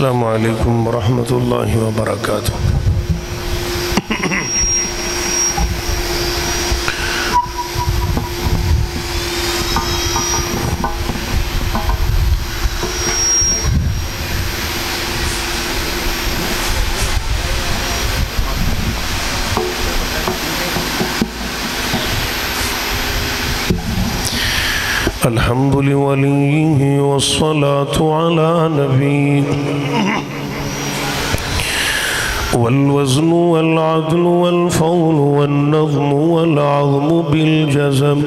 السلام عليكم ورحمة الله وبركاته. الحمد لوليه والصلاة على نبيه والوزن والعدل والفضل والنظم والعظم بالجزم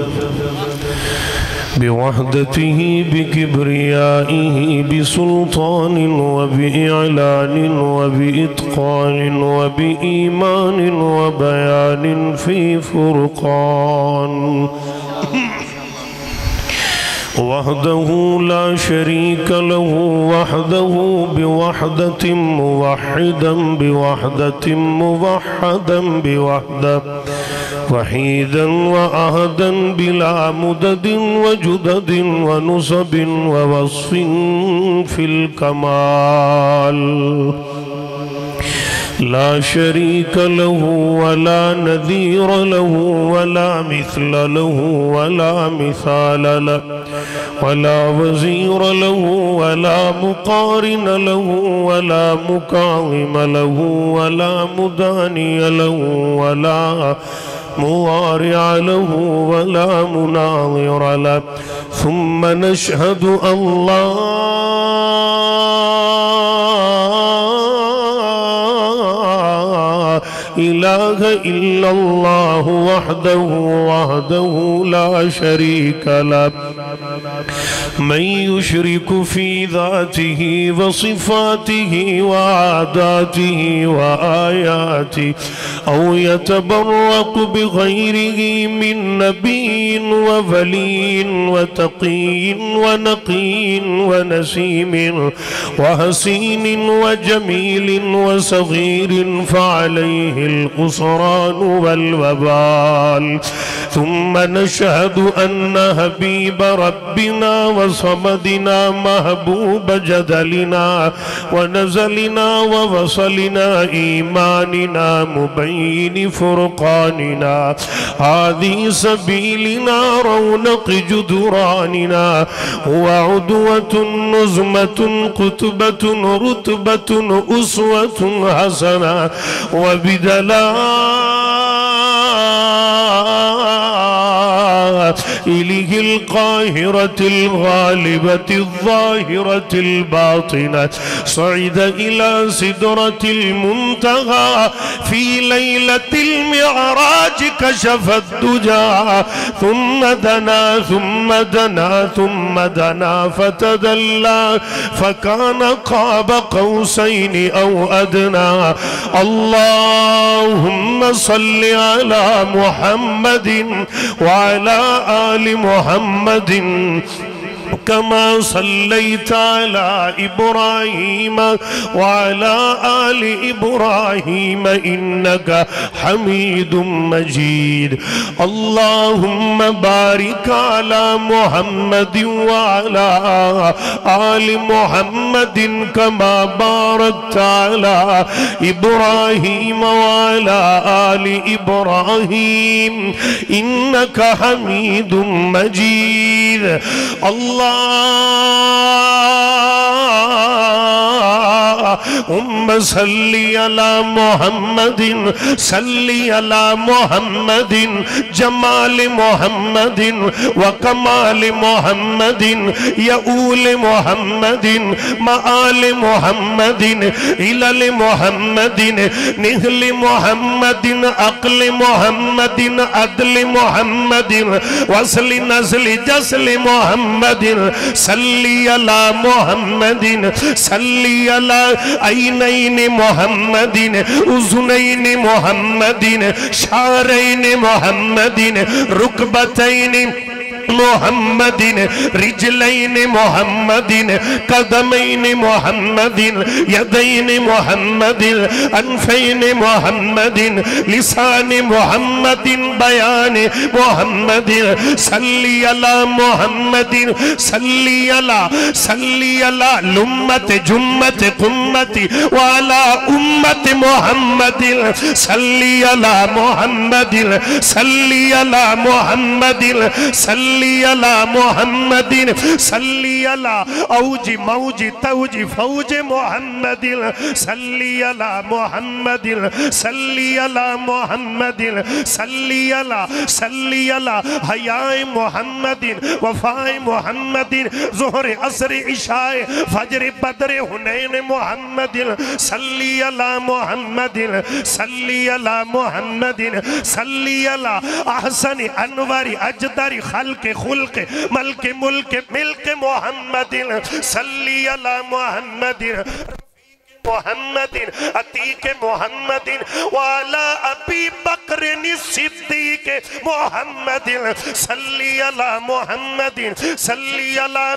بوحدته بكبريائه بسلطان وبإعلان وبإتقان وبإيمان وبيان في فرقان وحده لا شريك له وحده بوحدة موحدا بوحدة موحدا بوحدة وحيدا وأهدا بلا مدد وجدد ونصب ووصف في الكمال لا شريك له ولا نذير له ولا مثل له ولا مثال له ولا وزير له ولا مقارن له ولا مكاظم له ولا مداني له ولا موارع له ولا مناظر له. ثم نشهد الله إله إلا الله وحده لا شريك له من يشرك في ذاته وصفاته وعاداته وآياته أو يتبرك بغيره من نبي وولي وتقي ونقي ونسيم وحسين وجميل وصغير فعليه الخسران والوبال. ثم نشهد أن حبيب ربنا وصمدنا محبوب جدلنا ونزلنا ووصلنا إيماننا مبين فرقاننا هذه سبيلنا رونق جدراننا وعدوة نزمة قتبة رتبة أسوة حسنة إليه القاهرة الغالبة الظاهرة الباطنة صعد إلى سدرة المنتهى في ليلة المعراج كشف الدجى ثم دنا ثم دنا ثم دنا فتدلى فكان قاب قوسين أو أدنى. اللهم صل على محمد وعلى آل محمد كما صليت على إبراهيم وعلى آل إبراهيم إنك حميد مجيد. اللهم بارك على محمد وعلى آل محمد كما باركت على إبراهيم وعلى آل إبراهيم إنك حميد مجيد. اللهم صل على محمد صل على محمد جمال محمد وكمال محمد يؤول محمد مآل محمد إلى محمد نهل محمد أقل محمد عدل محمد وصل نزل جسل محمد صلي على محمد صلي على عينين محمد أذنين محمد شعرين محمد ركبتين मुहम्मदिन रिजलैन मुहम्मदिन कदमैन मुहम्मदिन यदैन मुहम्मदिन अनफैन मुहम्मदिन लिसान मुहम्मदिन बयान मुहम्मदिन सल्ली अला मुहम्मदिन सल्ली अला लुम्मत जुम्मत कुम्मती वाला उम्मत मुहम्मदिन सल्ली अला मुहम्मदिन सल्ली अला मुहम्मदिन सल्ली अला मुहम्मदिन सल्ली अला औजी मौजी तौजी फौज मुहम्मदिन सल्ली अला मुहम्मदिन सल्ली अला मुहम्मदिन सल्ली अला हयाए मुहम्मदिन वफाए मुहम्मदिन ज़ोहर असर इशाए फजर बदर हुनैन मुहम्मदिन सल्ली अला मुहम्मदिन सल्ली अला मुहम्मदिन सल्ली अला अहसन अनवारी अजदारी खल्के खुल्के मलके मुल्के मिल्के मुहम्मदिन सल्ली अला मुहम्मदिन मुहम्मदिन अतीक मुहम्मदिन वाला अबी बकर सिद्दीक मुहम्मदिन सल्ली अला मुहम्मदिन सल्ली अला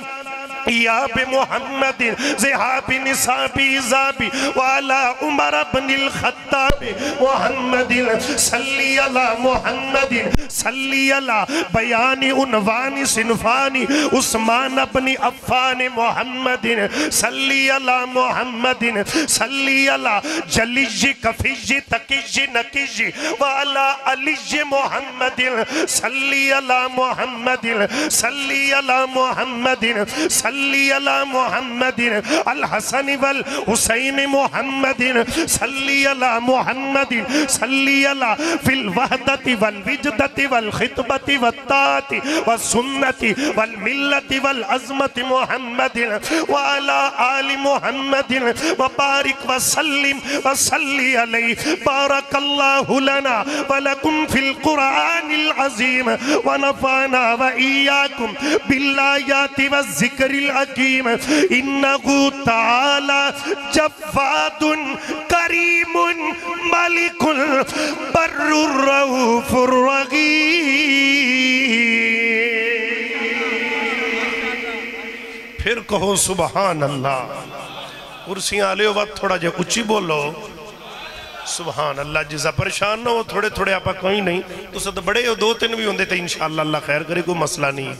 याब मुहम्मदिन ज़िहाबी निसाबी ज़ाबी वाला उमर इब्नुल खत्ताब मुहम्मदिन सल्ली अला मुहम्मदिन सल्ली अला बयानी उनवानी सिनफानी उस्मान इब्न अफ़्फ़ान मुहम्मदिन सल्ली अला मुहम्मदिन सल्ली अला जलिज कफिज तकिज नकिज वाला अलिज मुहम्मदिन सल्ली अला मुहम्मदिन सल्ली अला मुहम्मदिन सल्ली अला मुहम्मदिन अल हसन वल हुसैन मुहम्मदिन सल्ली अला मुहम्मदिन सल्ली अला फिल वहदति वल विजदति वल खितबति वत्ताति वसुन्नति वल मिल्लति वल अज़मति मुहम्मदिन व अला आलि मुहम्मदिन व बारिक व सल्लिम व सल्ली अलैहि बारकल्लाहु लना व लकुम फिल कुरानिल अज़ीम व नफ़अना व इय्याकुम बिल्लायाति व ज़िक्रिल हकीम इन्नहु तआला जव्वादुन करीमुन मलिकुल बर्रुर रऊफुर रहीम। फिर कहो सुबहान अल्लाह। कुर्सियां आले हो वक्त थोड़ा जो उच्ची बोलो सुबहान अल्लाह। जिसा परेशान ना हो थोड़े थोड़े आप कोई नहीं तुम तो बड़े हो दो तीन भी होंगे तो इंशाअल्लाह अल्लाह खैर करे कोई मसला नहीं।